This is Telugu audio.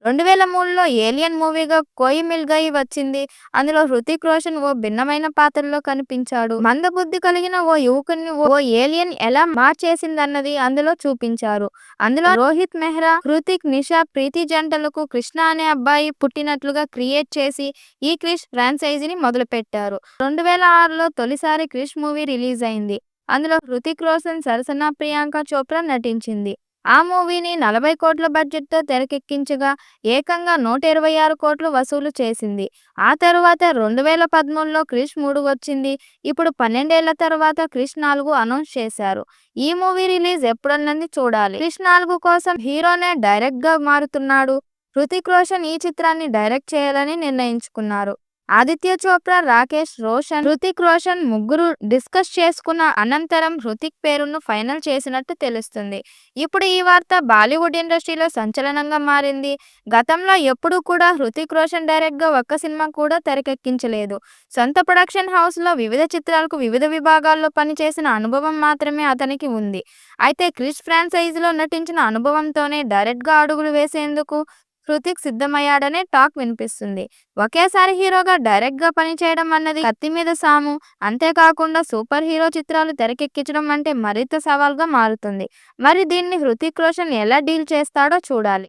2003లో 'ఏలియన్' మూవీగా 'కోయి మిల్ గయి' వచ్చింది. అందులో హృతిక్ రోషన్ ఓ భిన్నమైన పాత్రలో కనిపించాడు. మందబుద్ధి కలిగిన ఓ యువకుడిని ఓ ఏలియన్ ఎలా మార్చేసిందన్నది అందులో చూపించారు. అందులో రోహిత్ మెహ్రా, హృతిక్, నిషా, ప్రీతి జంటలకు కృష్ణ అనే అబ్బాయి పుట్టినట్లుగా క్రియేట్ చేసి ఈ క్రిష్ ఫ్రాంచైజీని మొదలుపెట్టారు. 2006లో తొలిసారి 'క్రిష్' మూవీ రిలీజ్ అయింది. అందులో హృతిక్ రోషన్ సరసన ప్రియాంక చోప్రా నటించింది. ఆ మూవీని 40 కోట్ల బడ్జెట్‌తో తెరకెక్కించగా ఏకంగా 126 కోట్లు వసూలు చేసింది. ఆ తరువాత 2013లో 'క్రిష్ 3' వచ్చింది. ఇప్పుడు 12 ఏళ్ల తర్వాత 'క్రిష్ 4' అనౌన్స్ చేశారు. ఈ మూవీ రిలీజ్ ఎప్పుడన్నది చూడాలి. 'క్రిష్ 4' కోసం హీరోనే డైరెక్టర్‌గా మారుతున్నాడు. హృతిక్ రోషన్ ఈ చిత్రాన్ని డైరెక్ట్ చేయాలని నిర్ణయించుకున్నారు. ఆదిత్య చోప్రా, రాకేష్ రోషన్, హృతిక్ రోషన్ ముగ్గురు డిస్కస్ చేసుకున్న అనంతరం హృతిక్ పేరును ఫైనల్ చేసినట్టు తెలుస్తుంది. ఇప్పుడు ఈ వార్త బాలీవుడ్ ఇండస్ట్రీలో సంచలనంగా మారింది. గతంలో ఎప్పుడూ కూడా హృతిక్ రోషన్ డైరెక్ట్‌గా ఒక్క సినిమా కూడా తెరకెక్కించలేదు. సొంత ప్రొడక్షన్ హౌస్‌లో వివిధ చిత్రాలకు వివిధ విభాగాల్లో పనిచేసిన అనుభవం మాత్రమే అతనికి ఉంది. అయితే 'క్రిష్' ఫ్రాంచైజీలో నటించిన అనుభవంతోనే డైరెక్ట్‌గా అడుగులు వేసేందుకు హృతిక్ సిద్ధమయ్యాడనే టాక్ వినిపిస్తుంది. ఒకేసారి హీరోగా, డైరెక్ట్‌గా పనిచేయడం అన్నది కత్తి మీద సాము. అంతేకాకుండా సూపర్ హీరో చిత్రాలు తెరకెక్కించడం అంటే మరింత సవాల్‌గా మారుతుంది. మరి దీన్ని హృతిక్ రోషన్ ఎలా డీల్ చేస్తాడో చూడాలి.